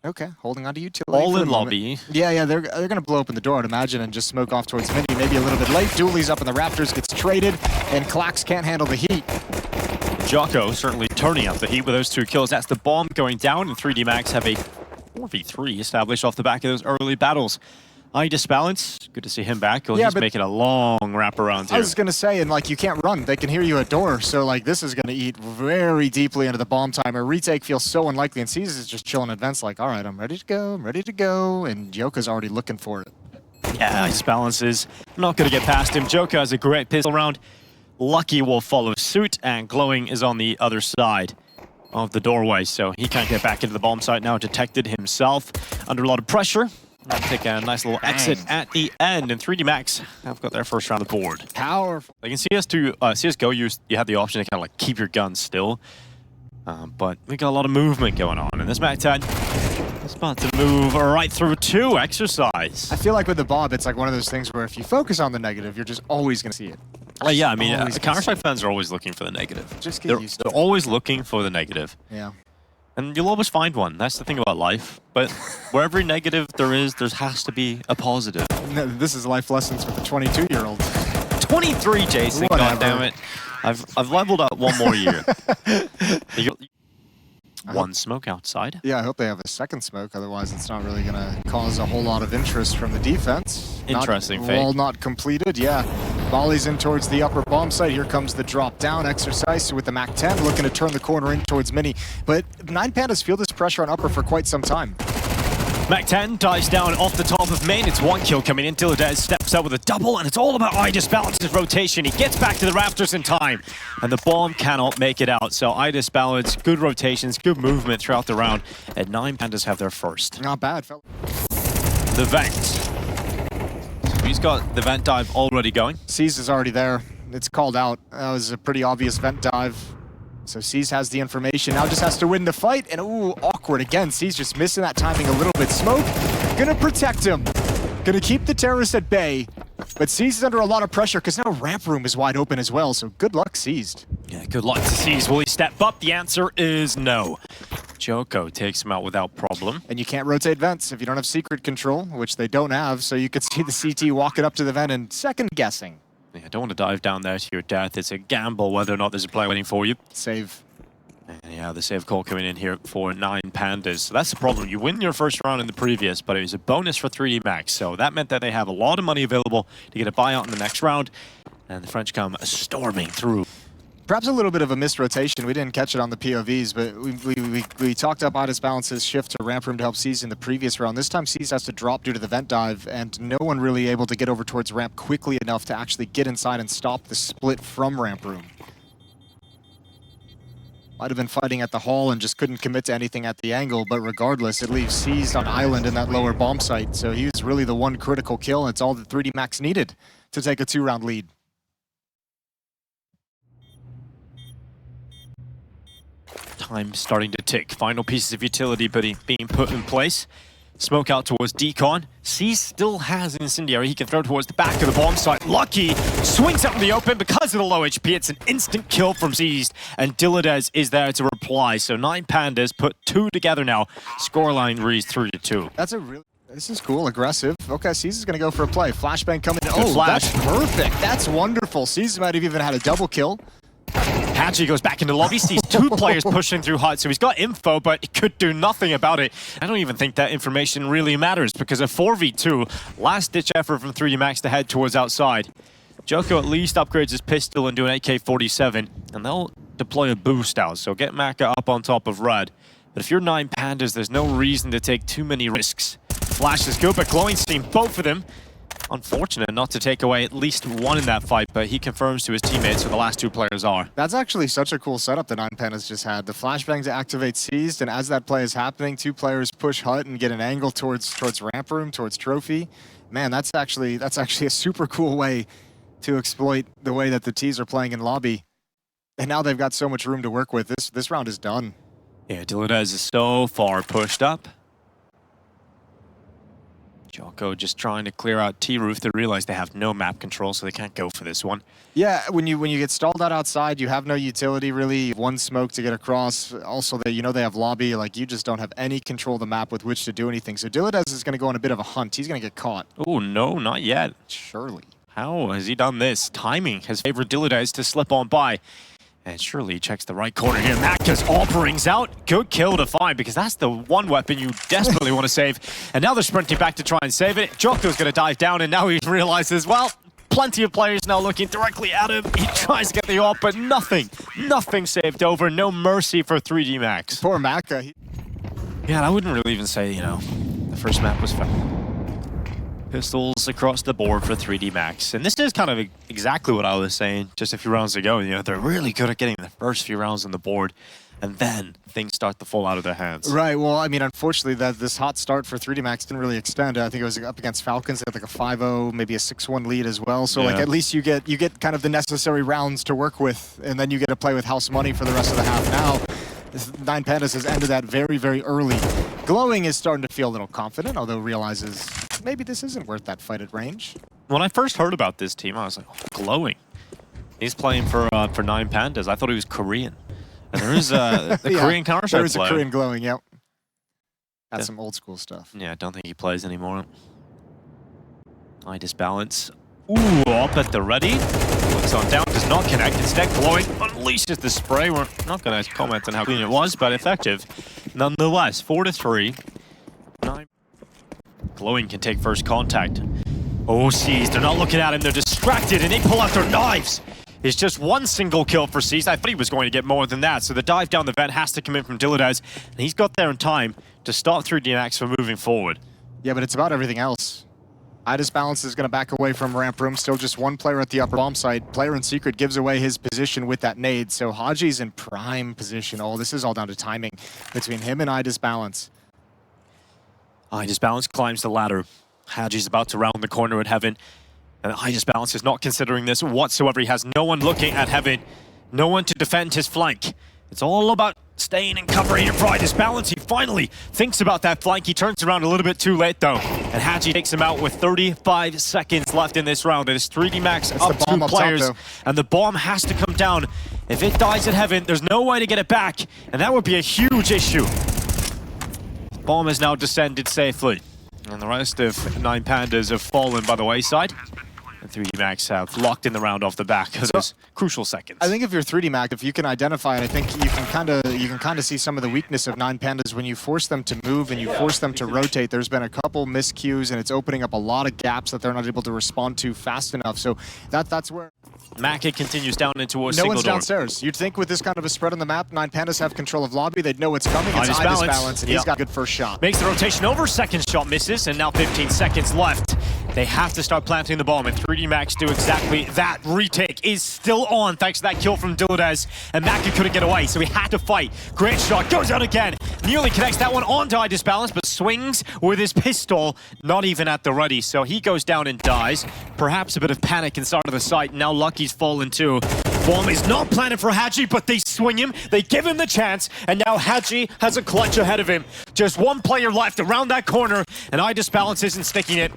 Okay, holding on to utility. All in lobby. Yeah, they're gonna blow open the door, I'd imagine, and just smoke off towards Mini. Maybe a little bit late. Dooley's up in the Raptors, gets traded, and Klax can't handle the heat. Jocko certainly turning up the heat with those 2 kills. That's the bomb going down, and 3D Max have a 4v3 established off the back of those early battles. Balance, good to see him back. Well, he's making a long wraparound here. I was gonna say, and like, you can't run. They can hear you at door, so like, this is gonna eat very deeply into the bomb timer. Retake feels so unlikely, and Caesar is just chilling at vents like, all right, I'm ready to go, and Joka's already looking for it. Yeah, Balance is not gonna get past him. Joka has a great pistol round. Lucky will follow suit, and Glowing is on the other side of the doorway, so he can't get back into the bomb site now. Detected himself under a lot of pressure. Take a nice little exit at the end, and 3D Max have got their first round of the board. Powerful. Like in CSGO, you had the option to kind of like keep your gun still, but we got a lot of movement going on, and this Mac-10 is about to move right through 2 exercise. I feel like with the Bob, it's like one of those things where if you focus on the negative, you're just always going to see it. Yeah, I mean, Counter-Strike fans are always looking for the negative. Just get used to it. They're always looking for the negative. Yeah. And you'll always find one. That's the thing about life. But where every negative there has to be a positive. No, this is life lessons with the 22-year-old. 23, Jason. God damn it. I've leveled up 1 more year. One smoke outside. Yeah, I hope they have a second smoke. Otherwise, it's not really going to cause a whole lot of interest from the defense. Interesting fate. Wall not completed, yeah. Volley's in towards the upper bomb site. Here comes the drop down exercise with the Mac-10 looking to turn the corner in towards Mini. But 9 Pandas feel this pressure on upper for quite some time. Mac-10 dives down off the top of main. It's 1 kill coming in. Diladez steps up with a double, and it's all about Balance's rotation. He gets back to the rafters in time, and the bomb cannot make it out. So Balance, good rotations, good movement throughout the round, and 9 Pandas have their first. Not bad, fella. The vent. He's got the vent dive already going. C's is already there. It's called out. That was a pretty obvious vent dive. So C's has the information, now just has to win the fight, and ooh, awkward again. C's just missing that timing a little bit. Smoke, gonna protect him. Gonna keep the terrorist at bay, but C's is under a lot of pressure because now ramp room is wide open as well, so good luck, Seized. Yeah, good luck to C's. Will he step up? The answer is no. Joko takes him out without problem. And you can't rotate vents if you don't have secret control, which they don't have, so you could see the CT walking up to the vent and second guessing. Yeah, don't want to dive down there to your death. It's a gamble whether or not there's a player waiting for you. Save. And yeah, the save call coming in here for 9 Pandas. So that's the problem. You win your first round in the previous, but it was a bonus for 3D Max. So that meant that they have a lot of money available to get a buyout in the next round. And the French come storming through. Perhaps a little bit of a missed rotation. We didn't catch it on the POVs, but we talked up Balance's shift to ramp room to help C's in the previous round. This time C's has to drop due to the vent dive, and no one really able to get over towards ramp quickly enough to actually get inside and stop the split from ramp room. Might have been fighting at the hall and just couldn't commit to anything at the angle, but regardless, it leaves Seized on island in that lower bomb site. So he was really the one critical kill, and it's all that 3D Max needed to take a 2-round lead. Time starting to tick. Final pieces of utility being put in place. Smoke out towards Decon. C still has an incendiary he can throw towards the back of the bomb site. Lucky swings out in the open because of the low HP. It's an instant kill from Seized, and Diladez is there to reply. So 9 Pandas put 2 together now. Scoreline reads 3-2. That's a really... This is cool, aggressive. Okay, Seized is going to go for a play. Flashbang coming in. Oh, that's perfect. That's wonderful. Seized might have even had a double kill. Hatchy goes back into lobby, sees 2 players pushing through HUD, so he's got info, but he could do nothing about it. I don't even think that information really matters, because a 4v2, last-ditch effort from 3D Max to head towards outside. Joko at least upgrades his pistol and do an AK-47, and they'll deploy a boost out, so get Maka up on top of Red. But if you're 9 Pandas, there's no reason to take too many risks. Flash is good, but Glowing seen both of them. Unfortunate not to take away at least one in that fight, but he confirms to his teammates who the last 2 players are. That's actually such a cool setup that 9 Pandas just had. The flashbang to activate Seized, and as that play is happening, 2 players push HUT and get an angle towards ramp room, towards trophy. Man, that's actually a super cool way to exploit the way that the T's are playing in lobby. And now they've got so much room to work with. This round is done. Yeah, Diladez is so far pushed up. Joko just trying to clear out T-Roof. They realize they have no map control, so they can't go for this one. Yeah, when you get stalled out outside, you have no utility really. One smoke to get across. Also, they have lobby. Like, you just don't have any control of the map with which to do anything. So Diladez is going to go on a bit of a hunt. He's going to get caught. Oh no, not yet. Surely. How has he done this? Timing has favored Diladez to slip on by. And surely he checks the right corner here. Macas all rings out. Good kill to find, because that's the one weapon you desperately want to save. And now they're sprinting back to try and save it. Joko's going to dive down, and now he realizes, well, plenty of players now looking directly at him. He tries to get the ult, but nothing saved over. No mercy for 3D Max. Poor Maka. Yeah, I wouldn't really even say, the first map was fun. Pistols across the board for 3D Max. And this is kind of exactly what I was saying just a few rounds ago. They're really good at getting the first few rounds on the board, and then things start to fall out of their hands. Right, well, I mean, unfortunately, this hot start for 3D Max didn't really extend. I think it was up against Falcons. They had like a 5-0, maybe a 6-1 lead as well. So, like, at least you get kind of the necessary rounds to work with, and then you get to play with house money for the rest of the half. Now, 9 Pandas has ended that very, very early. Glowing is starting to feel a little confident, although realizes maybe this isn't worth that fight at range. When I first heard about this team, I was like, oh, Glowing. He's playing for 9 Pandas. I thought he was Korean. And there is the Korean Counter-Strike There is player. a Korean Glowing, yep. That's some old school stuff. Yeah, I don't think he plays anymore. I disbalance. Ooh, up at the ready. Looks on down, does not connect. Instead, Glowing unleashes the spray. We're not going to comment on how clean it was, but effective. Nonetheless, 4-3. 9. Glowing can take first contact. Oh, C's, they're not looking at him. They're distracted, and they pull out their knives. It's just one single kill for C's. I thought he was going to get more than that, so the dive down the vent has to come in from Diladez, and he's got there in time to stop 3D Max from moving forward. Yeah, but it's about everything else. Balance is going to back away from ramp room. Still just one player at the upper bomb site. Player in secret gives away his position with that nade. So Haji's in prime position. Oh, this is all down to timing between him and Balance. Balance climbs the ladder. Haji's about to round the corner at Heaven. And Balance is not considering this whatsoever. He has no one looking at Heaven. No one to defend his flank. It's all about staying in cover here for Balance. He finally thinks about that flank. He turns around a little bit too late, though. And Haji takes him out with 35 seconds left in this round. It is 3D Max up 2 players. Top, and the bomb has to come down. If it dies at Heaven, there's no way to get it back. And that would be a huge issue. The bomb has now descended safely. And the rest of 9 Pandas have fallen by the wayside. And 3D Max have locked in the round off the back of those crucial seconds. I think if you're 3D Max, if you can identify it, I think you can kind of see some of the weakness of 9 Pandas when you force them to move and you force them to rotate. There's been a couple miscues, and it's opening up a lot of gaps that they're not able to respond to fast enough. So that's where Mackey continues down into a no single one's door. Downstairs. You'd think with this kind of a spread on the map, 9 Pandas have control of lobby. They'd know what's coming. It's Balance, and he's got a good first shot. Makes the rotation over. Second shot misses, and now 15 seconds left. They have to start planting the bomb, and 3D Max do exactly that. Retake is still on thanks to that kill from Diladez, and Mackey couldn't get away, so he had to fight. Great shot, goes out again. Nearly connects that one onto Balance, but swings with his pistol, not even at the ready, so he goes down and dies. Perhaps a bit of panic inside of the site. Now Lucky's fallen too. Bomb is not planted for Haji, but they swing him, they give him the chance, and now Haji has a clutch ahead of him. Just one player left around that corner, and Balance isn't sticking it.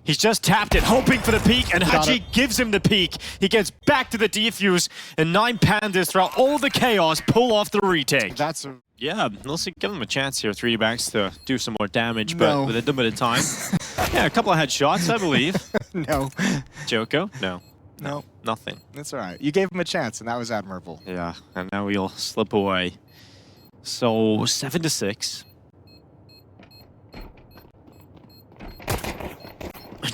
He's just tapped it, hoping for the peak, and Haji gives him the peak. He gets back to the defuse, and 9 Pandas, throughout all the chaos, pull off the retake. Yeah, let's give him a chance here, 3D Max, to do some more damage, but with a little bit of time. Yeah, a couple of headshots, I believe. No. Joko? No. No. Nothing. That's all right. You gave him a chance, and that was admirable. Yeah, and now he'll slip away. So, 7-6.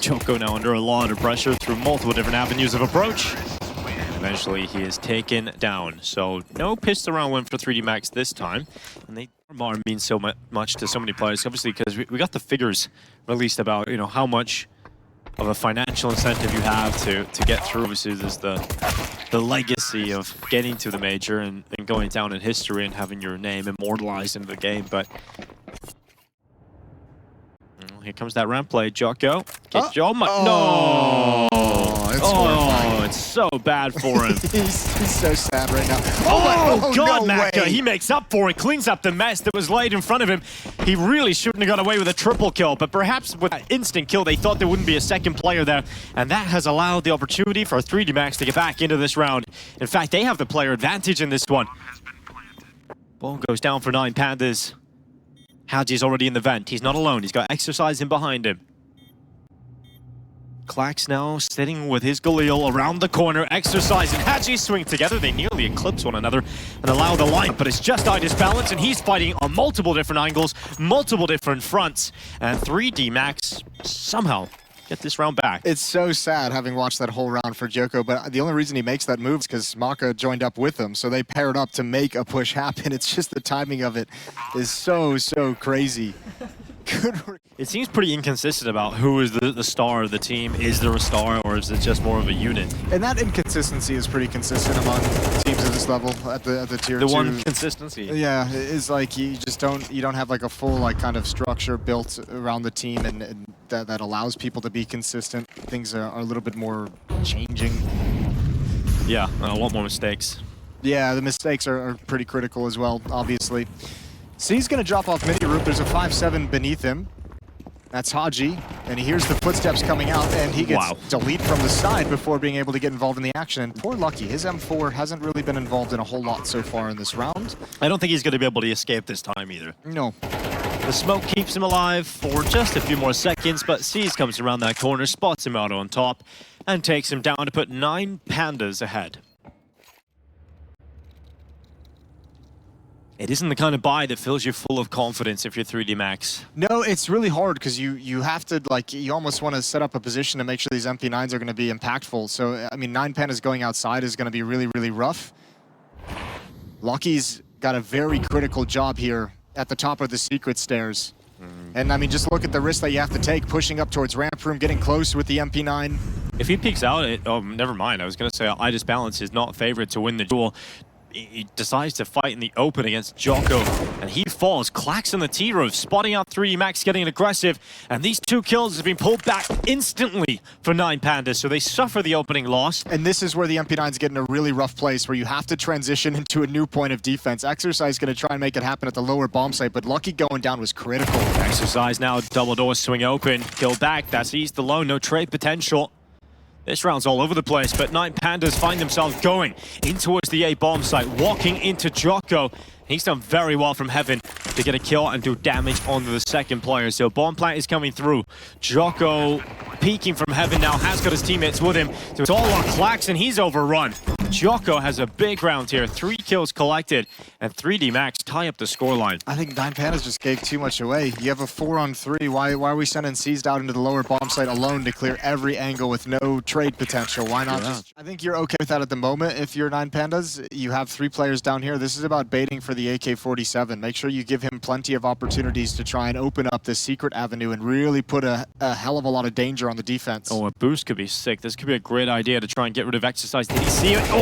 Joko now under a lot of pressure through multiple different avenues of approach. And eventually he is taken down. So no pistol round win for 3D Max this time. And they mean so much to so many players, obviously, because we got the figures released about, how much of a financial incentive you have to get through. Obviously, there's the legacy of getting to the major and going down in history and having your name immortalized into the game. But here comes that ramp play, Joko. No! it's horrifying. It's so bad for him. he's so sad right now. Oh God, no Macca, way. he makes up for it, cleans up the mess that was laid in front of him. He really shouldn't have got away with a triple kill, but perhaps with that instant kill, they thought there wouldn't be a second player there, and that has allowed the opportunity for 3D Max to get back into this round. In fact, they have the player advantage in this one. Ball goes down for 9 Pandas. Haji's already in the vent. He's not alone. He's got Exercise in behind him. Clax now sitting with his Galil around the corner. Exercise and Haji swing together. They nearly eclipse one another and allow the line, but it's just Idis balance, and he's fighting on multiple different angles, multiple different fronts, and 3D Max somehow get this round back. It's so sad having watched that whole round for Joko, but the only reason he makes that move is because Maka joined up with him, so they paired up to make a push happen. It's just the timing of it is so crazy. It seems pretty inconsistent about who is the star of the team. Is there a star, or is it just more of a unit? And that inconsistency is pretty consistent among teams at this level, at the tier 2. The one consistency. Yeah, it's like you don't have like a full like kind of structure built around the team and that allows people to be consistent. Things are a little bit more changing. Yeah, a lot more mistakes. Yeah, the mistakes are pretty critical as well, obviously. So he's going to drop off mini roof. There's a 5-7 beneath him. That's Haji, and he hears the footsteps coming out, and he gets delete from the side before being able to get involved in the action. And poor Lucky, his M4 hasn't really been involved in a whole lot so far in this round. I don't think he's going to be able to escape this time either. No. The smoke keeps him alive for just a few more seconds, but Seas comes around that corner, spots him out on top, and takes him down to put 9 Pandas ahead. It isn't the kind of buy that fills you full of confidence if you're 3D Max. No, it's really hard because you have to, like, you almost want to set up a position to make sure these MP9s are going to be impactful. So, I mean, 9 Pandas going outside is going to be really rough. Lucky's got a very critical job here at the top of the secret stairs. And, I mean, just look at the risk that you have to take, pushing up towards ramp room, getting close with the MP9. If he peeks out, never mind. I was going to say Idis balance is not favored to win the duel. He decides to fight in the open against Joko, and he falls. Clax on the T-roof, spotting out 3D Max, getting aggressive, and these 2 kills have been pulled back instantly for 9 Pandas, so they suffer the opening loss. And this is where the MP9s get in a really rough place, where you have to transition into a new point of defense. Exercise going to try and make it happen at the lower bomb site, but Lucky going down was critical. Exercise now, double door swing open, kill back, that's eased alone, no trade potential. This round's all over the place, but 9 Pandas find themselves going in towards the A bomb site, walking into Joko. He's done very well from Heaven to get a kill and do damage onto the second player. So bomb plant is coming through. Joko peeking from Heaven now, has got his teammates with him. So it's all on Clax, and he's overrun. Joko has a big round here, 3 kills collected, and 3D Max tie up the scoreline. I think 9 Pandas just gave too much away. You have a 4-on-3. Why are we sending Seized out into the lower bomb site alone to clear every angle with no trade potential? Why not just... I think you're okay with that at the moment if you're 9 Pandas. You have 3 players down here. This is about baiting for the AK-47. Make sure you give him plenty of opportunities to try and open up this secret avenue and really put a hell of a lot of danger on the defense. Oh, a boost could be sick. This could be a great idea to try and get rid of Exercise. Did he see it? Oh!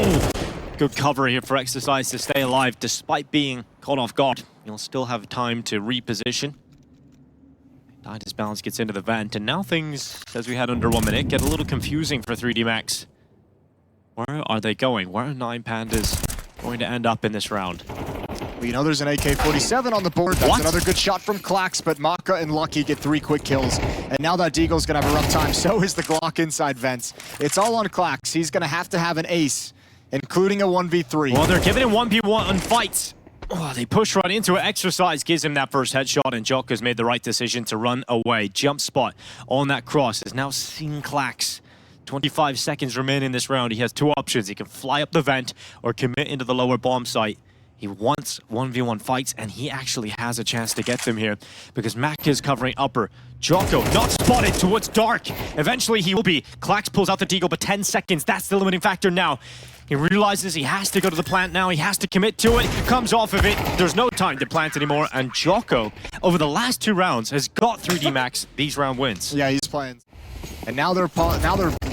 Good cover here for Exercise to stay alive despite being caught off guard. He'll still have time to reposition. Idis balance gets into the vent, and now things, as we had under 1 minute, get a little confusing for 3D Max. Where are they going? Where are 9 Pandas going to end up in this round? Well, you know there's an AK-47 on the board. That's another good shot from Clax, but Maka and Lucky get 3 quick kills. And now that Deagle's going to have a rough time, so is the Glock inside vents. It's all on Clax. He's going to have an ace, including a 1v3. Well, they're giving him 1v1 fights. Oh, they push right into it. Exercise gives him that first headshot, and Joker's made the right decision to run away. Jump spot on that cross is now seen Clax. 25 seconds remain in this round. He has 2 options. He can fly up the vent or commit into the lower bomb site. He wants 1v1 fights, and he actually has a chance to get them here because Mac is covering upper. Joko not spotted towards dark. Eventually he will be. Clax pulls out the deagle, but 10 seconds, that's the limiting factor now. He realizes he has to go to the plant now. He has to commit to it. Comes off of it. There's no time to plant anymore. And Joko, over the last 2 rounds, has got 3D Max these round wins. Yeah, he's playing. And now they're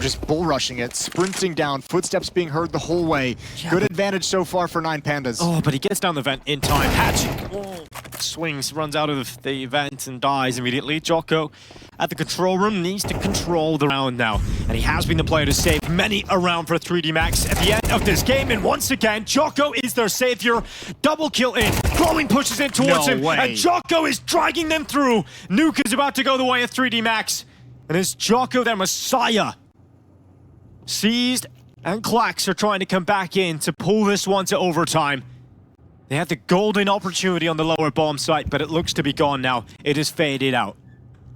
just bull rushing it, sprinting down, footsteps being heard the whole way. Yeah, good advantage so far for 9 Pandas. Oh, but he gets down the vent in time. Hatching. Oh. swings, runs out of the event and dies immediately. Jocko at the control room needs to control the round now. And he has been the player to save many a round for 3D Max at the end of this game. And once again, Jocko is their savior. Double kill in. Glowing pushes in towards him. way. And Jocko is dragging them through. Nuke is about to go the way of 3D Max. And it's Jocko, their messiah. Seized and Klax are trying to come back in to pull this one to overtime. They had the golden opportunity on the lower bomb site, but it looks to be gone now. It is faded out.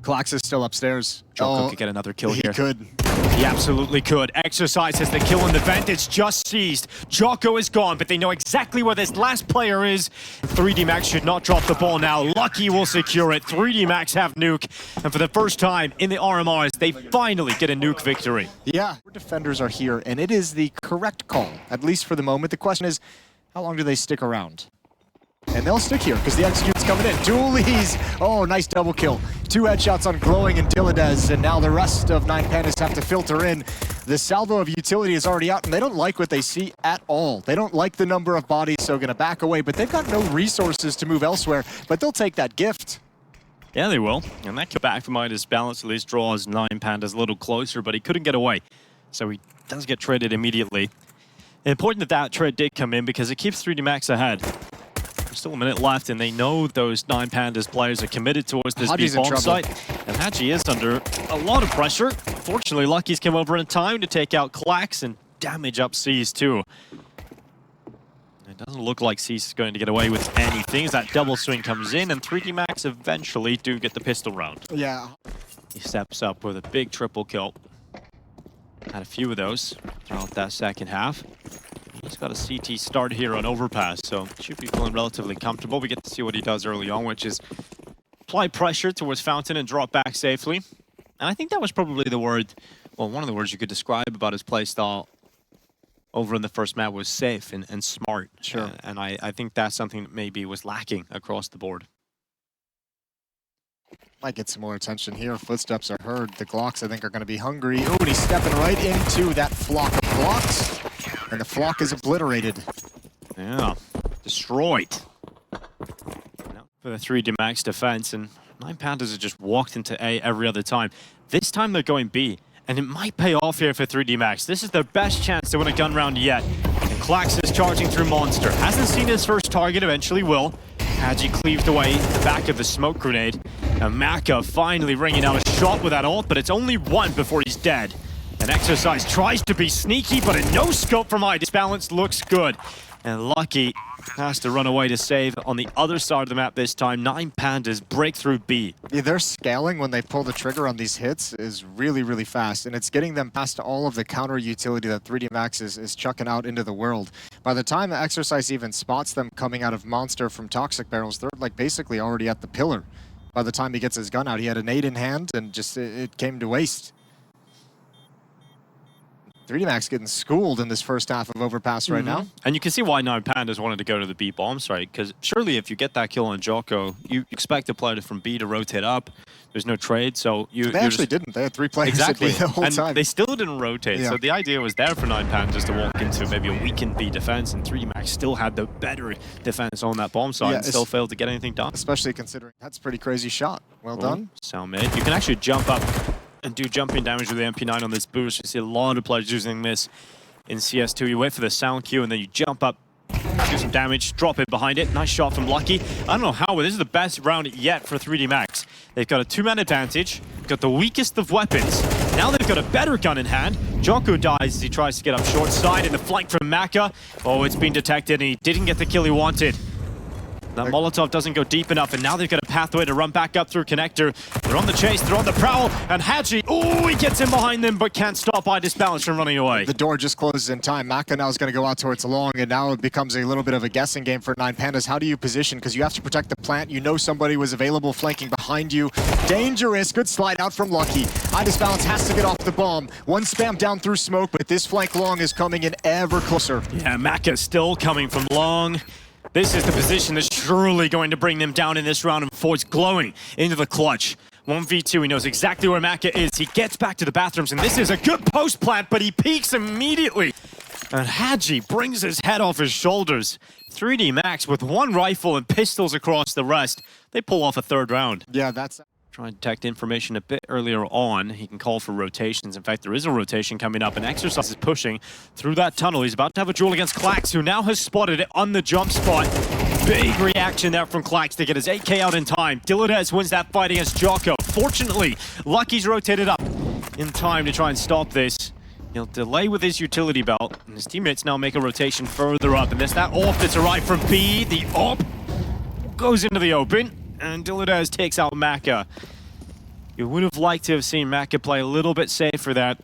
Klax is still upstairs. Jocko could get another kill here. He could. He absolutely could. Exercise has the kill in the vent. It's just seized. Jocko is gone, but they know exactly where this last player is. 3D Max should not drop the ball now. Lucky will secure it. 3D Max have nuke. And for the first time in the RMRs, they finally get a nuke victory. Yeah. Defenders are here, and it is the correct call, at least for the moment. The question is, how long do they stick around? And they'll stick here because the execute's coming in. Dualies! Oh, nice double kill. 2 headshots on Glowing and Dilladez, and now the rest of 9 Pandas have to filter in. The salvo of utility is already out, and they don't like what they see at all. They don't like the number of bodies, so gonna back away, but they've got no resources to move elsewhere, but they'll take that gift. Yeah, they will. And that kill back from Midas balance at least draws 9 Pandas a little closer, but he couldn't get away. So he does get traded immediately. Important that that trade did come in because it keeps 3D Max ahead. There's still a minute left, and they know those 9 Pandas players are committed towards this B bomb site. And Haji is under a lot of pressure. Fortunately, Lucky's come over in time to take out Klax and damage up C's too. It doesn't look like C's is going to get away with anything as that double swing comes in, and 3D Max eventually do get the pistol round. Yeah. He steps up with a big triple kill. Had a few of those throughout that second half. He's got a CT start here on Overpass, so should be feeling relatively comfortable. We get to see what he does early on, which is apply pressure towards Fountain and drop back safely. And I think that was probably the word, well, one of the words you could describe about his playstyle over in the first map was safe and smart. Sure. And I think that's something that maybe was lacking across the board. Might get some more attention here. Footsteps are heard. The Glocks, I think, are going to be hungry. Oh, and he's stepping right into that flock of Glocks. And the flock is obliterated. Yeah, destroyed. Now for the 3D Max defense, and 9 Pandas have just walked into A every other time. This time they're going B, and it might pay off here for 3D Max. This is their best chance to win a gun round yet. And Klax is charging through Monster. Hasn't seen his first target, eventually will. Haji cleaved away the back of the smoke grenade. And Maka finally ringing out a shot with that ult, but it's only one before he's dead. And Exercise tries to be sneaky, but a no-scope from Midas balance looks good. And Lucky has to run away to save on the other side of the map this time. 9 Pandas break through B. Yeah, their scaling when they pull the trigger on these hits is really, really fast, and it's getting them past all of the counter utility that 3D Max is chucking out into the world. By the time the Exercise even spots them coming out of Monster from Toxic Barrels, they're like basically already at the pillar. By the time he gets his gun out, he had a nade in hand, and just it came to waste. 3D Max getting schooled in this first half of Overpass right now. And you can see why 9 Pandas wanted to go to the B bomb site, because surely if you get that kill on Jocko, you expect the player from B to rotate up. There's no trade, so They actually didn't. They had 3 players exactly the whole and time. they still didn't rotate, so the idea was there for 9 Pandas to walk into maybe a weakened B defense, and 3D Max still had the better defense on that bomb site and still failed to get anything done. Especially considering that's a pretty crazy shot. Well done. Sound mid. You can actually jump up and do jumping damage with the MP9 on this boost. You see a lot of players using this in CS2. You wait for the sound cue and then you jump up, do some damage, drop it behind it. Nice shot from Lucky. I don't know how, but this is the best round yet for 3D Max. They've got a 2-man advantage, got the weakest of weapons. Now they've got a better gun in hand. Jocko dies as he tries to get up short side in the flank from Maka. Oh, it's been detected and he didn't get the kill he wanted. That Molotov doesn't go deep enough, and now they've got a pathway to run back up through Connector. They're on the chase, they're on the prowl, and Haji, oh, he gets in behind them, but can't stop Midas balance from running away. The door just closes in time. Maka now is going to go out towards long, and now it becomes a little bit of a guessing game for 9 Pandas. How do you position? Because you have to protect the plant. You know somebody was available flanking behind you. Dangerous. Good slide out from Lucky. Midas balance has to get off the bomb. One spam down through smoke, but this flank long is coming in ever closer. Yeah, Maka still coming from long. This is the position that's surely going to bring them down in this round, and Ford's glowing into the clutch. 1v2, he knows exactly where Maka is. He gets back to the bathrooms, and this is a good post plant, but he peeks immediately. And Hadji brings his head off his shoulders. 3D Max with one rifle and pistols across the rest. They pull off a third round. Yeah, that's... Try and detect information a bit earlier on. He can call for rotations. In fact, there is a rotation coming up, and Exercise is pushing through that tunnel. He's about to have a duel against Klax, who now has spotted it on the jump spot. Big reaction there from Klax to get his 8K out in time. Dilladez wins that fight against Jocko. Fortunately, Lucky's rotated up in time to try and stop this. He'll delay with his utility belt, and his teammates now make a rotation further up. And there's that AWP that's arrived from B. The AWP goes into the open, and Dilladez takes out Maka. You would have liked to have seen Maka play a little bit safer that.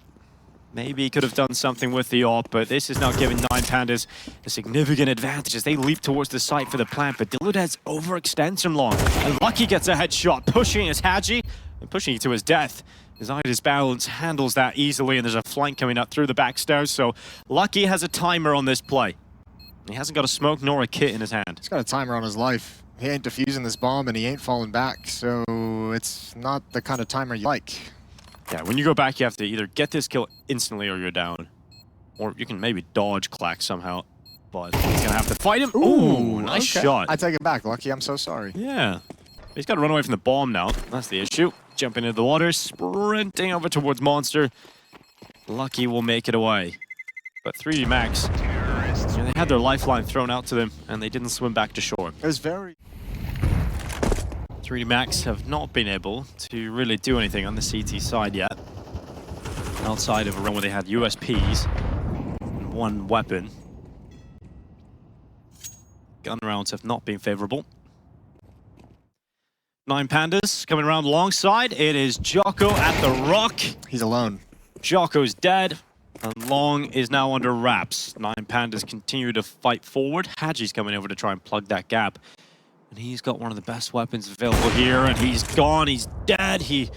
Maybe he could have done something with the AWP, but this is now giving 9Pandas a significant advantage as they leap towards the site for the plant. But Dilladez overextends him long, and Lucky gets a headshot, pushing his Hadji and pushing it to his death. His Idis balance handles that easily, and there's a flank coming up through the back stairs, so Lucky has a timer on this play. He hasn't got a smoke nor a kit in his hand. He's got a timer on his life. He ain't defusing this bomb, and he ain't falling back, so it's not the kind of timer you like. Yeah, when you go back, you have to either get this kill instantly or you're down. Or you can maybe dodge Klax somehow, but he's gonna have to fight him. Ooh, nice shot. I take it back, Lucky. I'm so sorry. Yeah. He's got to run away from the bomb now. That's the issue. Jumping into the water, sprinting over towards Monster. Lucky will make it away. But 3D Max, they had their lifeline thrown out to them, and they didn't swim back to shore. It was very... 3D Max have not been able to really do anything on the CT side yet. Outside of a run where they had USPs and one weapon. Gun rounds have not been favorable. 9Pandas coming around alongside. It is Jocko at the rock. He's alone. Jocko's dead, and Long is now under wraps. 9Pandas continue to fight forward. Hadji's coming over to try and plug that gap. And he's got one of the best weapons available here, and he's gone, he's dead. He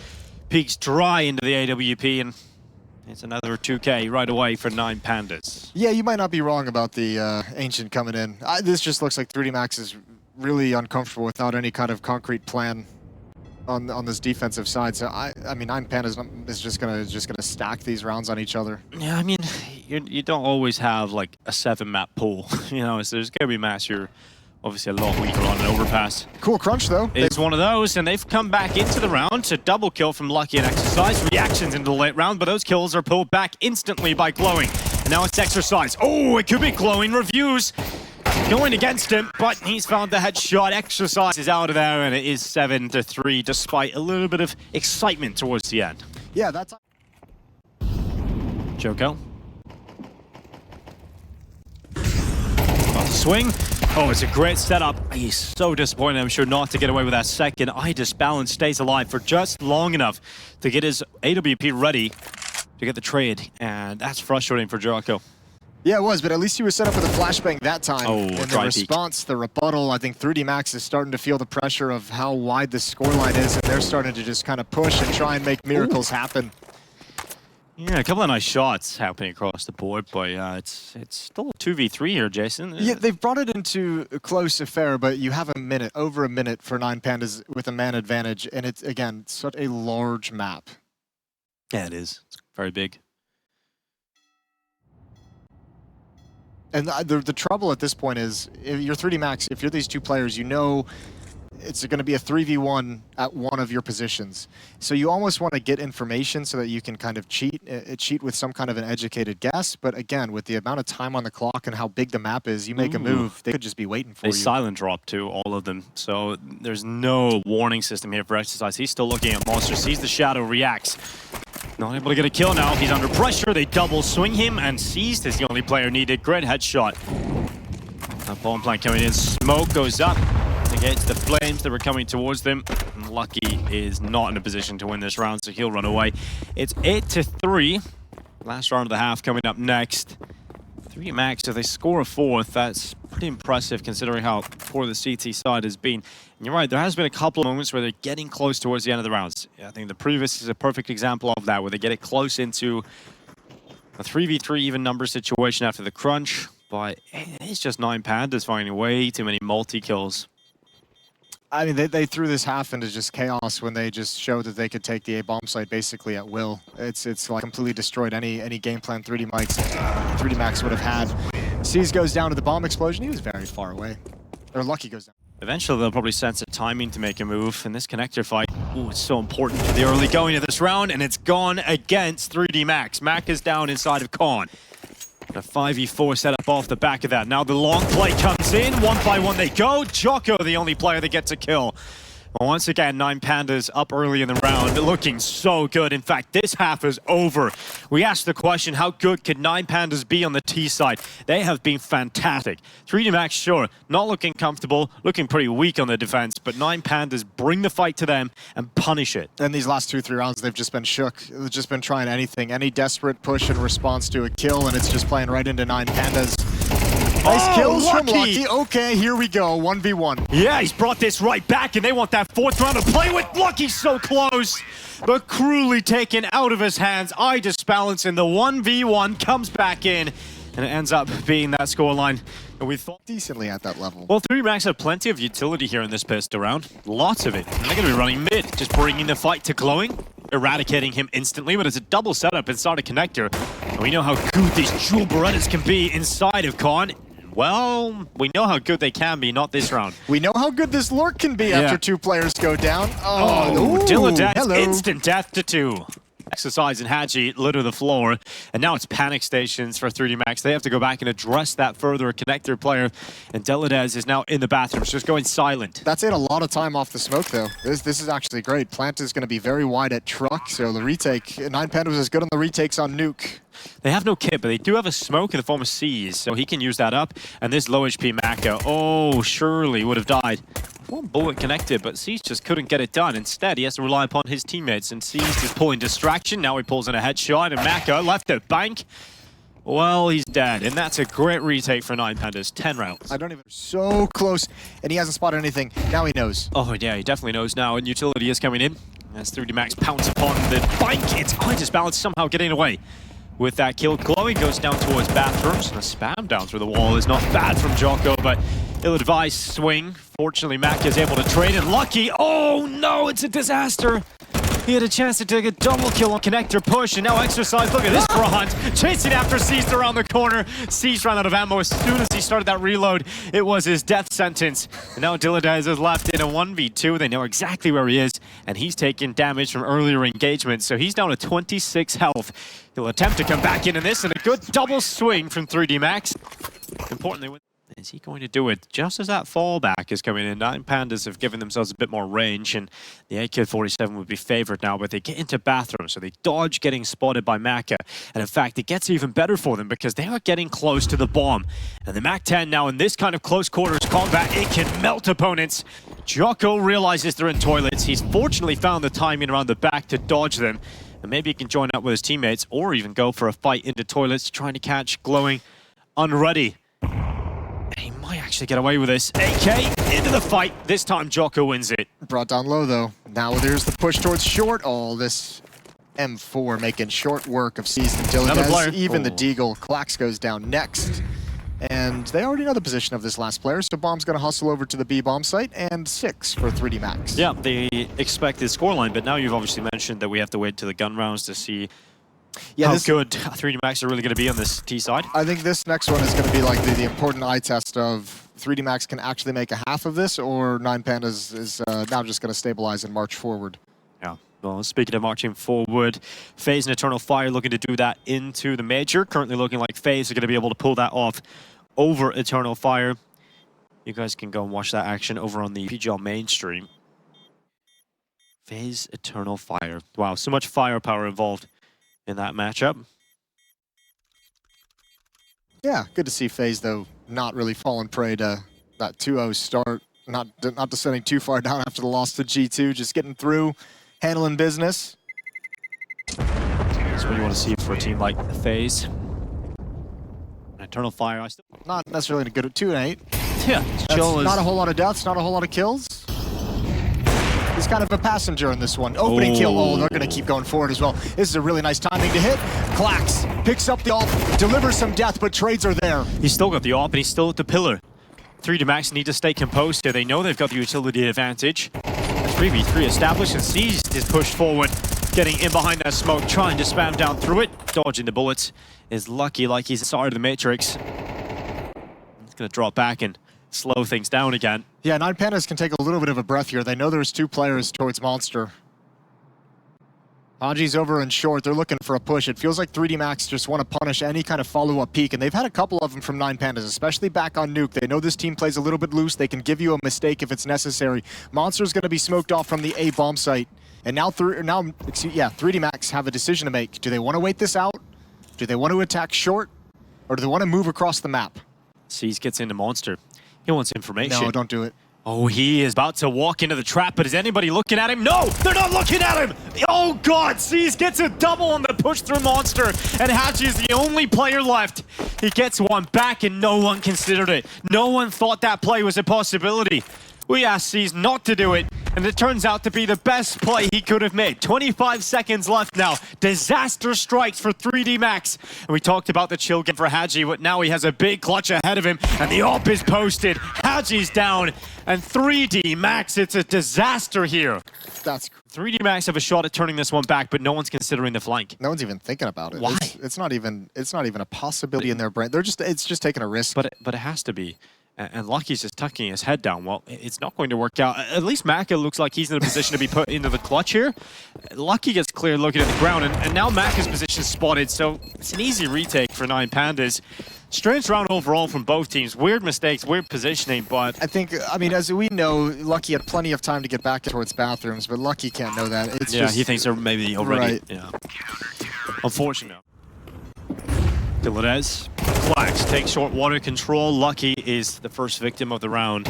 peeks dry into the AWP, and it's another 2K right away for 9Pandas. Yeah, you might not be wrong about the Ancient coming in. This just looks like 3D Max is really uncomfortable without any kind of concrete plan on this defensive side. So I mean, 9Pandas is just gonna stack these rounds on each other. Yeah, I mean, you don't always have like a 7-map pool. You know, so there's gonna be maps you're obviously a lot weaker on an overpass. Cool crunch though. It's one of those, and they've come back into the round to double kill from Lucky and Exercise. Reactions into the late round, but those kills are pulled back instantly by Glowing. And now it's Exercise. Oh, it could be Glowing. Reviews going against him, but he's found the headshot. Exercise is out of there, and it is 7-3, despite a little bit of excitement towards the end. Yeah, that's... Joko. About to swing. Oh, it's a great setup. He's so disappointed, I'm sure, not to get away with that second. Idis balance stays alive for just long enough to get his AWP ready to get the trade, and that's frustrating for Joko. Yeah, it was, but at least he was set up with a flashbang that time. Oh, and the response, the rebuttal, I think 3D Max is starting to feel the pressure of how wide the scoreline is, and they're starting to just kind of push and try and make miracles happen. Yeah, a couple of nice shots happening across the board, but it's still a 2v3 here, Jason. Yeah, they've brought it into a close affair, but you have a minute, over a minute for 9Pandas with a man advantage, and it's, again, such a large map. Yeah, it is. It's very big. And the trouble at this point is, if you're 3D Max, if you're these two players, you know it's going to be a 3v1 at one of your positions. So you almost want to get information so that you can kind of cheat with some kind of an educated guess. But again, with the amount of time on the clock and how big the map is, you make a move, they could just be waiting for you. They silent drop to all of them, so there's no warning system here for Exercise. He's still looking at Monster, sees the shadow, reacts. Not able to get a kill now. He's under pressure. They double swing him, and Seized is the only player needed. Great headshot. That bomb plant coming in. Smoke goes up against the flames that were coming towards them. And Lucky is not in a position to win this round, so he'll run away. It's 8-3. Last round of the half coming up next. 3 Max, if they score a fourth, that's pretty impressive considering how poor the CT side has been. And you're right, there has been a couple of moments where they're getting close towards the end of the rounds. I think the previous is a perfect example of that, where they get it close into a 3v3 even number situation after the crunch. But it's just 9Pandas finding way too many multi-kills. I mean, they threw this half into just chaos when they just showed that they could take the A bomb site basically at will. It's like completely destroyed any game plan 3D Max would have had. Seas goes down to the bomb explosion. He was very far away. Or Lucky goes down. Eventually, they'll probably sense a timing to make a move in this connector fight. Ooh, it's so important for the early going of this round, and it's gone against 3D Max. Mac is down inside of Con. A 5v4 setup off the back of that. Now the long play comes in. 1 by 1 they go. Jocko, the only player that gets a kill. Well, once again, 9 Pandas up early in the round, looking so good. In fact, this half is over. We asked the question, how good could 9 Pandas be on the T side? They have been fantastic. 3D Max, sure, not looking comfortable, looking pretty weak on the defense, but 9 Pandas bring the fight to them and punish it. And these last 2-3 rounds, they've just been shook. They've just been trying anything, any desperate push in response to a kill, and it's just playing right into 9 Pandas. Nice kills from Lucky. Okay, here we go, 1v1. Yeah, he's brought this right back, and they want that 4th round to play with. Lucky so close, but cruelly taken out of his hands. Eye disbalance, and the 1v1 comes back in, and it ends up being that scoreline that we thought. Decently at that level. Well, 3D Max have plenty of utility here in this pistol round. Lots of it. And they're going to be running mid, just bringing the fight to Glowing, eradicating him instantly, but it's a double setup inside a connector. And we know how good these Jewel Berettas can be inside of Con. Well, we know how good they can be, not this round. We know how good this lurk can be after 2 players go down. Oh, Dilladat's instant death to 2. Exercise and Hadji litter the floor, and now it's panic stations for 3D Max. They have to go back and address that further. A connector player, and Deladez is now in the bathroom, just going silent. That's it, a lot of time off the smoke though. This is actually great. Plant is going to be very wide at truck, so the retake, 9 Pandas is good on the retakes on Nuke. They have no kit, but they do have a smoke in the form of Seas, so he can use that up. And this low HP Maka, oh, surely would have died. One bullet connected, but Seas just couldn't get it done. Instead, he has to rely upon his teammates, and Seas is pulling distraction. Now he pulls in a headshot, and Maka left at bank. Well, he's dead, and that's a great retake for 9 Pandas. 10 rounds. I don't even... So close, and he hasn't spotted anything. Now he knows. Oh, yeah, he definitely knows now, and utility is coming in. As 3D Max pounds upon the bank, it's Eye Disbalance somehow getting away. With that kill, Glowing goes down towards bathrooms, and a spam down through the wall is not bad from Jocko, but ill-advised swing. Fortunately, Mac is able to trade, and Lucky, oh no, it's a disaster. He had a chance to take a double kill on connector push, and now Exercise, look at this front, chasing after Seas around the corner. Seas ran out of ammo as soon as he started that reload. It was his death sentence. And now Dilladatz is left in a 1v2. They know exactly where he is, and he's taking damage from earlier engagement, so he's down to 26 health. He'll attempt to come back in this, and a good double swing from 3D Max. Importantly, is he going to do it just as that fallback is coming in? 9 Pandas have given themselves a bit more range, and the AK-47 would be favored now, but they get into bathroom, so they dodge getting spotted by Maka. And in fact, it gets even better for them because they are getting close to the bomb. And the MAC-10 now in this kind of close quarters combat, it can melt opponents. Jocko realizes they're in toilets. He's fortunately found the timing around the back to dodge them. And maybe he can join up with his teammates or even go for a fight into toilets, trying to catch Glowing unready. He might actually get away with this. AK into the fight. This time Jocko wins it. Brought down low though. Now there's the push towards short. Oh, this M4 making short work of Seas and Dilladatz. Even the Deagle. Klax goes down next. And they already know the position of this last player, so Bomb's going to hustle over to the B bomb site, and 6 for 3D Max. Yeah, they expect the scoreline, but now you've obviously mentioned that we have to wait to the gun rounds to see how good 3D Max are really going to be on this T side. I think this next one is going to be like the important eye test of 3D Max can actually make a half of this, or 9 Pandas is now just going to stabilize and march forward. Yeah. Well, speaking of marching forward, FaZe and Eternal Fire looking to do that into the Major. Currently looking like FaZe are going to be able to pull that off over Eternal Fire. You guys can go and watch that action over on the PGL mainstream. FaZe Eternal Fire. Wow, so much firepower involved in that matchup. Yeah, good to see FaZe, though, not really falling prey to that 2-0 start. Not descending too far down after the loss to G2, just getting through, handling business. That's what you want to see for a team like FaZe. Eternal Fire, I still... Not necessarily a good 2-8. Yeah, chill. Not a whole lot of deaths, not a whole lot of kills. He's kind of a passenger in this one. Opening kill. Oh, they're going to keep going forward as well. This is a really nice timing to hit. Klax picks up the ult, delivers some death, but trades are there. He's still got the AWP, and he's still at the pillar. 3D Max need to stay composed here. They know they've got the utility advantage. A 3v3 established, and Seas is pushed forward, getting in behind that smoke, trying to spam down through it. Dodging the bullets is Lucky, like he's inside of the Matrix. He's gonna drop back and slow things down again. Yeah, 9 Pandas can take a little bit of a breath here. They know there's 2 players towards Monster. Haji's over in short. They're looking for a push. It feels like 3D Max just want to punish any kind of follow-up peek, and they've had a couple of them from 9 Pandas, especially back on Nuke. They know this team plays a little bit loose. They can give you a mistake if it's necessary. Monster's going to be smoked off from the A bomb site, and now 3D Max have a decision to make. Do they want to wait this out? Do they want to attack short, or do they want to move across the map? Seas gets into Monster. He wants information. No, don't do it. Oh, he is about to walk into the trap, but is anybody looking at him? No, they're not looking at him! Oh God, Seas gets a double on the push through Monster, and Hachi is the only player left. He gets one back, and no one considered it. No one thought that play was a possibility. We asked Seas not to do it, and it turns out to be the best play he could have made. 25 seconds left now. Disaster strikes for 3D Max. And we talked about the chill game for Haji, but now he has a big clutch ahead of him, and the AWP is posted. Haji's down, and 3D Max, it's a disaster here. That's 3D Max have a shot at turning this one back, but no one's considering the flank. no one's even thinking about it. Why? It's not even a possibility in their brain. It's just taking a risk. But it has to be. And Lucky's just tucking his head down. Well, it's not going to work out. At least Maka looks like he's in a position to be put into the clutch here. Lucky gets clear looking at the ground, and now Maka's position is spotted, so it's an easy retake for 9 Pandas. Strange round overall from both teams. Weird mistakes, weird positioning, but... I think, I mean, as we know, Lucky had plenty of time to get back towards bathrooms, but Lucky can't know that. It's yeah, just, he thinks they're maybe already... Right. Yeah. Unfortunate. Dilladez. Flax takes short water control. Lucky is the first victim of the round.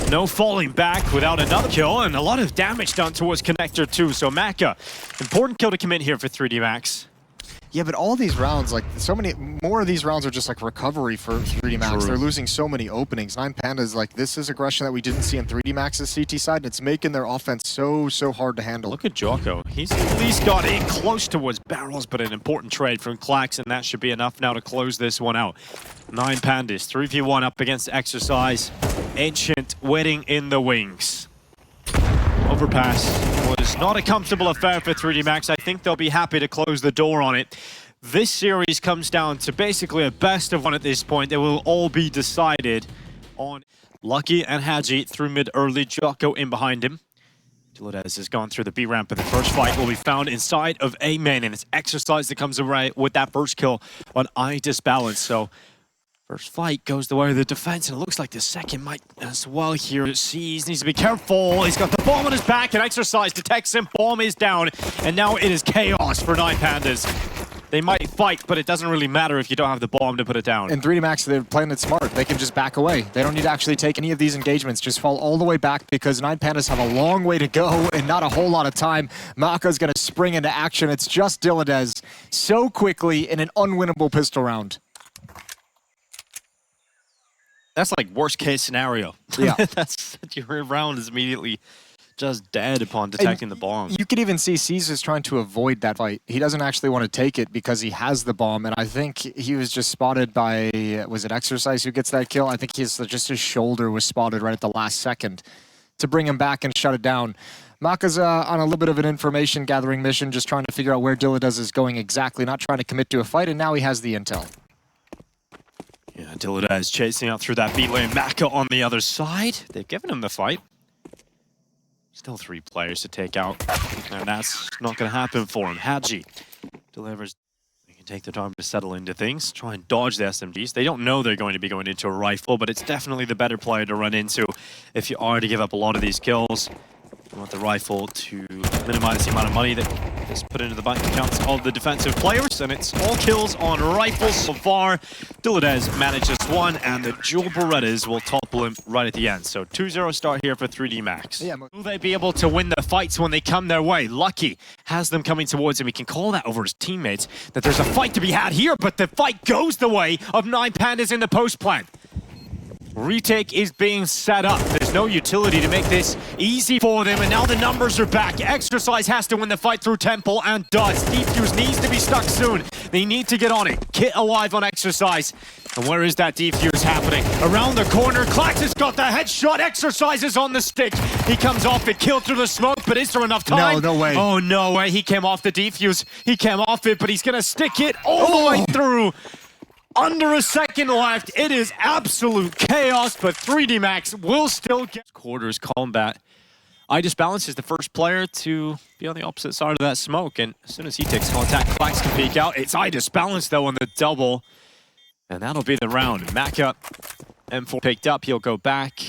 No falling back without another kill, and a lot of damage done towards Connector too. So Maka, important kill to commit here for 3D Max. Yeah, but all these rounds, like, so many more of these rounds are just like recovery for 3D Max. True. They're losing so many openings. 9 Pandas, like, this is aggression that we didn't see in 3D Max's CT side, and it's making their offense so hard to handle. Look at Jocko. He's at least got in close towards barrels, but an important trade from Klax, and that should be enough now to close this one out. 9 Pandas, 3v1 up against Exercise. Ancient waiting in the wings. Overpass was not a comfortable affair for 3D Max. I think they'll be happy to close the door on it. This series comes down to basically a best of one at this point. They will all be decided on Lucky and Haji through mid early. Jocko in behind him. Dilladez has gone through the B ramp, and the first fight will be found inside of A main, and it's Exercise that comes away with that first kill on iDisbalance. So first fight goes the way of the defense, and it looks like the second might as well here. Seas needs to be careful. He's got the bomb on his back, and Exercise detects him. Bomb is down, and now it is chaos for 9 Pandas. They might fight, but it doesn't really matter if you don't have the bomb to put it down. And 3D Max, they're playing it smart. They can just back away. They don't need to actually take any of these engagements. Just fall all the way back, because 9 Pandas have a long way to go and not a whole lot of time. Maka's going to spring into action. It's just Dilladez so quickly in an unwinnable pistol round. That's like worst case scenario. Yeah. That's your round is immediately just dead upon detecting the bomb. You could even see Seas is trying to avoid that fight. He doesn't actually want to take it because he has the bomb, and I think he was just spotted by, was it Exercise who gets that kill? I think just his shoulder was spotted right at the last second to bring him back and shut it down. Maka's on a little bit of an information gathering mission, just trying to figure out where Dilladez is going exactly, not trying to commit to a fight, and now he has the intel. Yeah, Dilladez chasing out through that B lane. Maka on the other side. They've given him the fight. Still 3 players to take out, and that's not going to happen for him. Haji delivers. They can take their time to settle into things, try and dodge the SMGs. They don't know they're going to be going into a rifle, but it's definitely the better player to run into if you are to give up a lot of these kills. You want the rifle to minimize the amount of money that is put into the bank accounts of the defensive players, and it's all kills on rifles so far. Dilladez manages one, and the dual Berettas will topple him right at the end. So 2-0 start here for 3D Max. Yeah, will they be able to win the fights when they come their way? Lucky has them coming towards him. He can call that over his teammates, that there's a fight to be had here, but the fight goes the way of 9 Pandas in the post plant. Retake is being set up. There's no utility to make this easy for them, and now the numbers are back. Exercise has to win the fight through Temple and does. Defuse needs to be stuck soon. They need to get on it. Kit alive on Exercise. And where is that defuse happening? Around the corner, Klax has got the headshot. Exercise is on the stick. He comes off it, killed through the smoke, but is there enough time? No way. Oh, no way. He came off the defuse. He came off it, but he's gonna stick it all the way through. Under a second left, it is absolute chaos, but 3D Max will still get quarters combat. HighlightsBest is the first player to be on the opposite side of that smoke, and as soon as he takes contact, Klax can peek out. It's HighlightsBest though on the double, and that'll be the round. Maka, M4 picked up, he'll go back.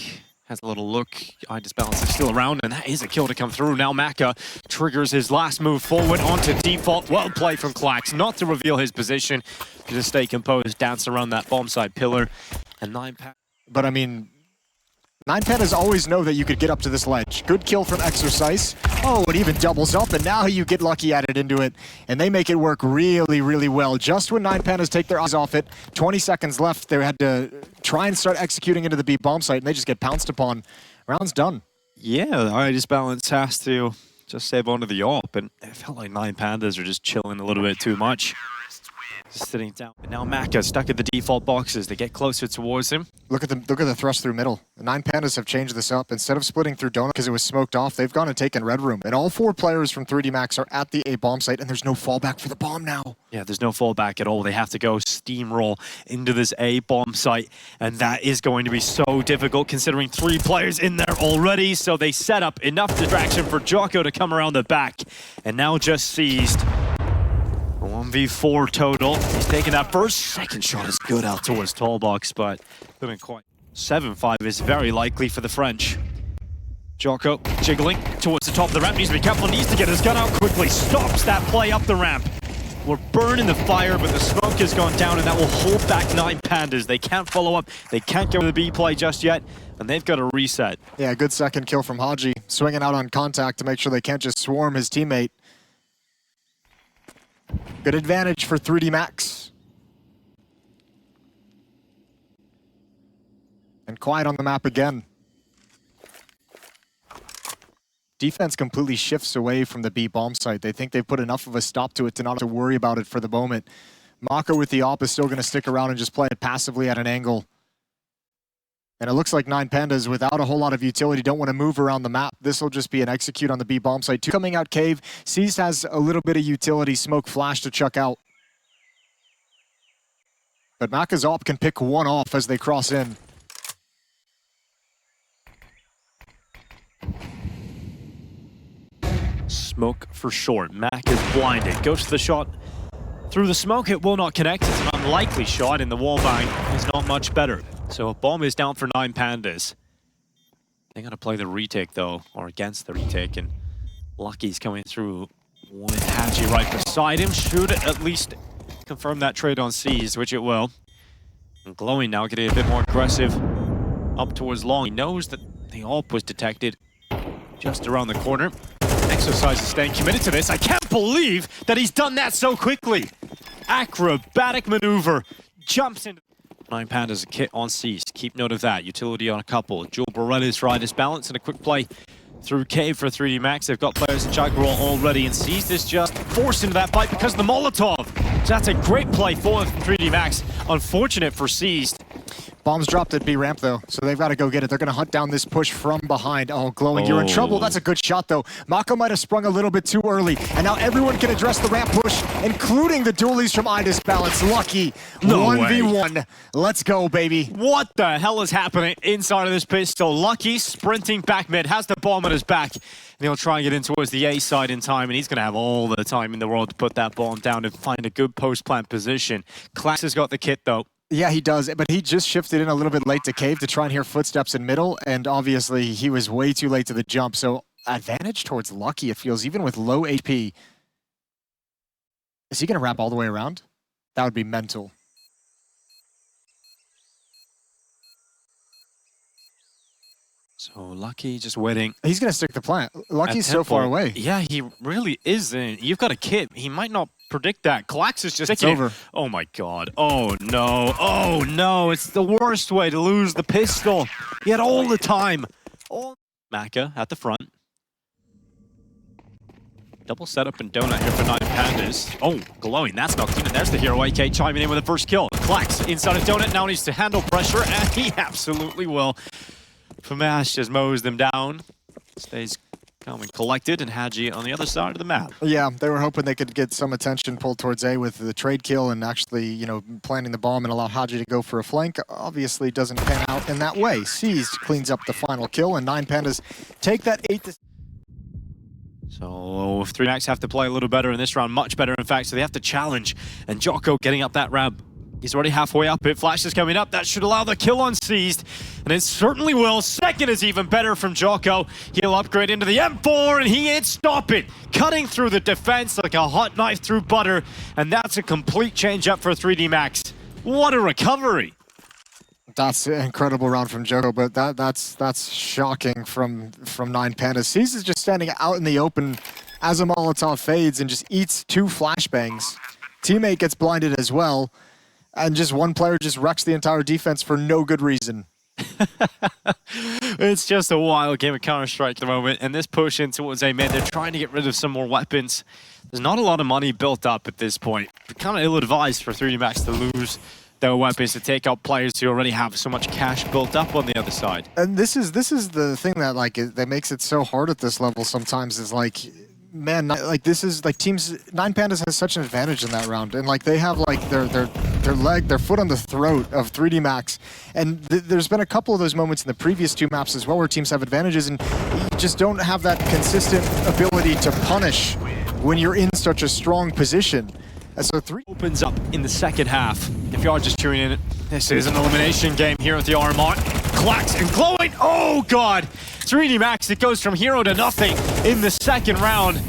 Has a little look. HighlightsBest is still around, and that is a kill to come through. Now Maka triggers his last move forward onto default. Well played from Klax, not to reveal his position. Just stay composed, dance around that bomb side pillar. And 9Pandas. But I mean, 9Pandas always know that you could get up to this ledge. Good kill from Exercise. Oh, it even doubles up, and now you get lucky at it into it. And they make it work really, really well. Just when 9Pandas take their eyes off it, 20 seconds left, they had to try and start executing into the B bomb site, and they just get pounced upon. Round's done. Yeah, HighlightsBest has to just save onto the AWP, and it felt like 9Pandas are just chilling a little bit too much. Just sitting down. And now Maka stuck at the default boxes. They get closer towards him. Look at the thrust through middle. The 9Pandas have changed this up. Instead of splitting through Donut because it was smoked off, they've gone and taken Red Room. And all 4 players from 3D Max are at the A bomb site, and there's no fallback for the bomb now. Yeah, there's no fallback at all. They have to go steamroll into this A bomb site, and that is going to be so difficult considering 3 players in there already. So they set up enough distraction for Jocko to come around the back, and now just seized. 1v4 total. He's taking that first. Second shot is good out towards tall box, but couldn't quite. 7-5 is very likely for the French. Jocko jiggling towards the top of the ramp. Needs to be careful. Needs to get his gun out quickly. Stops that play up the ramp. We're burning the fire, but the smoke has gone down, and that will hold back 9Pandas. They can't follow up. They can't go to the B play just yet, and they've got to reset. Yeah, good second kill from Haji. Swinging out on contact to make sure they can't just swarm his teammate. Good advantage for 3D Max. And quiet on the map again. Defense completely shifts away from the B bomb site. They think they've put enough of a stop to it to not have to worry about it for the moment. Maka with the AWP is still going to stick around and just play it passively at an angle. And it looks like 9Pandas, without a whole lot of utility, don't want to move around the map. This will just be an execute on the B bomb site. 2 coming out cave. Seas has a little bit of utility. Smoke flash to chuck out. But Maka's AWP can pick one off as they cross in. Smoke for short. Mac is blinded. Goes to the shot. Through the smoke, it will not connect. It's an unlikely shot, and the wallbang is not much better. So a bomb is down for 9Pandas. They gotta play the retake though, or against the retake, and Lucky's coming through with Haji right beside him. Should at least confirm that trade on Seas, which it will. And Glowing now getting a bit more aggressive up towards Long. He knows that the AWP was detected just around the corner. Exercise is staying committed to this. I can't believe that he's done that so quickly. Acrobatic maneuver. Jumps into 9Pandas, a kit on Seas. Keep note of that. Utility on a couple. Dual Berettas for HighlightsBest, and a quick play through Cave for 3D Max. They've got players in Juggernaut already, and Seas is just forced into that fight because of the Molotov. So that's a great play for 3D Max. Unfortunate for Seas. Bombs dropped at B ramp though, so they've got to go get it. They're going to hunt down this push from behind. Oh, Glowing, you're in trouble. That's a good shot though. Maka might have sprung a little bit too early, and now everyone can address the ramp push, including the dualies from HighlightsBest. Lucky. No 1v1. way. Let's go, baby. What the hell is happening inside of this pistol? Lucky sprinting back mid, has the bomb on his back. And he'll try and get in towards the A side in time, and he's going to have all the time in the world to put that bomb down and find a good post-plant position. Klax has got the kit though. Yeah, he does, but he just shifted in a little bit late to Cave to try and hear footsteps in middle, and obviously he was way too late to the jump, so advantage towards Lucky, it feels, even with low HP. Is he going to wrap all the way around? That would be mental. So Lucky just waiting. He's going to stick the plant. Lucky's so far away. Yeah, he really isn't. You've got a kid. He might not predict that. Klax is just over. Oh my god. Oh no. Oh no. It's the worst way to lose the pistol. He had all the time. Maka at the front. Double setup and donut here for 9 Pandas. Oh, glowing. That's not clean. And there's the hero AK chiming in with the first kill. Klax inside of donut now needs to handle pressure, and he absolutely will. Famash just mows them down. Stays calm and collected, and Hadji on the other side of the map. Yeah, they were hoping they could get some attention pulled towards A with the trade kill and actually, you know, planting the bomb and allow Hadji to go for a flank. Obviously doesn't pan out in that way. Seized cleans up the final kill, and 9 Pandas take that 8-. So 3 Max have to play a little better in this round, much better in fact, so they have to challenge. And Jocko getting up that ramp. He's already halfway up it. Flash is coming up. That should allow the kill on Seized. And it certainly will. Second is even better from Jocko. He'll upgrade into the M4 and he ain't stop it. Cutting through the defense like a hot knife through butter. And that's a complete change up for 3D Max. What a recovery. That's an incredible round from Jocko, but that's shocking from 9 Pandas. Seized is just standing out in the open as a Molotov fades and just eats 2 flashbangs. Teammate gets blinded as well. And just one player just wrecks the entire defense for no good reason. It's just a wild game of Counter-Strike at the moment, and this push in towards A mid, they're trying to get rid of some more weapons. There's not a lot of money built up at this point. Kind of ill-advised for 3D Max to lose their weapons to take out players who already have so much cash built up on the other side. And this is the thing that that makes it so hard at this level sometimes is like, man, like this is like teams. 9 Pandas has such an advantage in that round, and like they have like their foot on the throat of 3D Max, and there's been a couple of those moments in the previous 2 maps as well where teams have advantages, and you just don't have that consistent ability to punish when you're in such a strong position. And so 3 opens up in the second half. If you are just tuning in, this is an elimination game here at the RMR. Klax and glowing. Oh god. 3D Max, it goes from hero to nothing in the second round.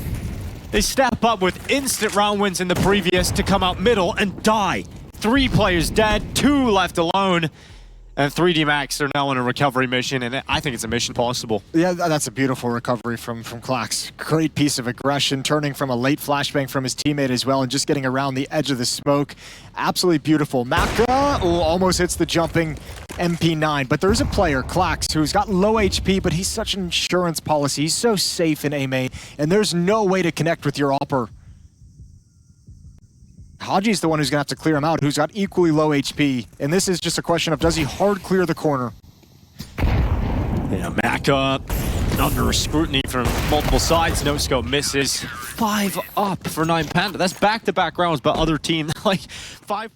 They step up with instant round wins in the previous to come out middle and die. 3 players dead, 2 left alone. And 3D Max are now on a recovery mission, and I think it's a mission possible. Yeah, that's a beautiful recovery from Klax. Great piece of aggression, turning from a late flashbang from his teammate as well, and just getting around the edge of the smoke. Absolutely beautiful. Maka almost hits the jumping MP9, but there's a player, Klax, who's got low HP, but he's such an insurance policy. He's so safe in A main, and there's no way to connect with your AWPer. Hadji's the one who's going to have to clear him out, who's got equally low HP. And this is just a question of, does he hard clear the corner? Yeah, Maka under scrutiny from multiple sides. No scope misses. 5 up for 9 Panda. That's back-to-back rounds, but other team, like 5.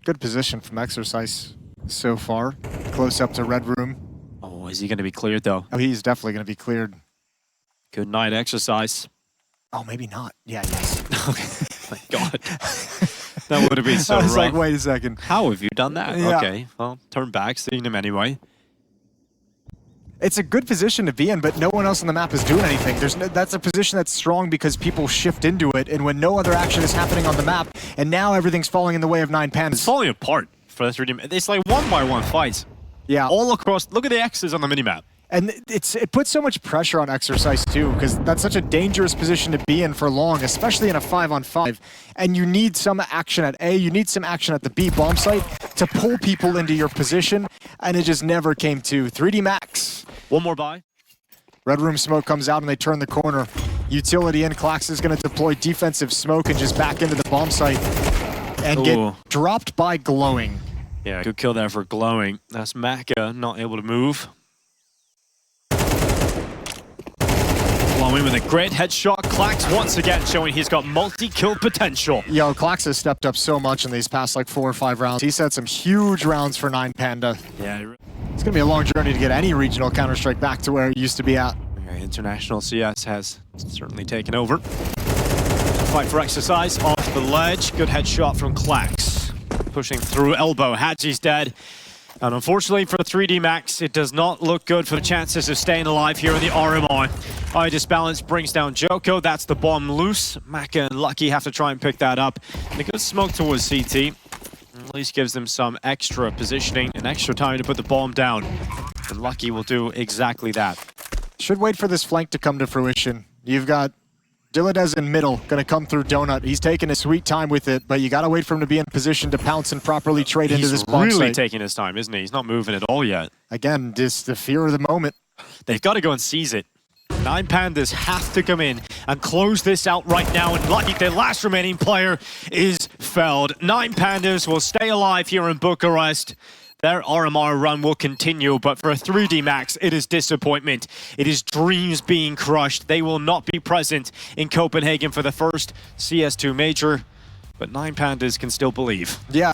Good position from Exercise so far. Close up to Red Room. Oh, is he going to be cleared, though? Oh, he's definitely going to be cleared. Good night, Exercise. Oh, maybe not. Yeah, yes. My god. That would have been so I was rough. like, wait a second. How have you done that? Yeah. Okay, well, turn back, seeing him anyway. It's a good position to be in, but no one else on the map is doing anything. That's a position that's strong because people shift into it, and when no other action is happening on the map, and now everything's falling in the way of 9 Pandas. It's falling apart for the 3D. It's like 1-by-1 fights. Yeah. All across. Look at the X's on the minimap. And it puts so much pressure on Exercise too, because that's such a dangerous position to be in for long, especially in a 5-on-5. And you need some action at A, you need some action at the B bomb site to pull people into your position, and it just never came to. 3D Max. One more buy. Red Room smoke comes out and they turn the corner. Utility in, Klax is going to deploy defensive smoke and just back into the bomb site and get dropped by glowing. Yeah, good kill there for glowing. That's Maka not able to move. Glowing with a great headshot. Klax once again showing he's got multi-kill potential. Yo, Klax has stepped up so much in these past like 4 or 5 rounds. He's had some huge rounds for 9 Panda. Yeah. It's going to be a long journey to get any regional Counter-Strike back to where it used to be at. International CS has certainly taken over. Fight for Exercise off the ledge. Good headshot from Klax. Pushing through elbow. Hadji's dead. And unfortunately for 3D Max, it does not look good for the chances of staying alive here in the RMR. High disbalance brings down Jocko. That's the bomb loose. Maka and Lucky have to try and pick that up. And a good smoke towards CT. At least gives them some extra positioning and extra time to put the bomb down. And Lucky will do exactly that. Should wait for this flank to come to fruition. You've got Diladez in middle, gonna come through Donut. He's taking his sweet time with it, but you gotta wait for him to be in position to pounce and properly trade into this bomb He's really site. taking his time, isn't he? He's not moving at all yet. Again, just the fear of the moment. They've got to go and seize it. 9 Pandas have to come in and close this out right now, and Lucky, their last remaining player, is felled. 9 Pandas will stay alive here in Bucharest. Their RMR run will continue, but for a 3D Max, it is disappointment. It is dreams being crushed. They will not be present in Copenhagen for the first CS2 Major, but 9 Pandas can still believe. Yeah.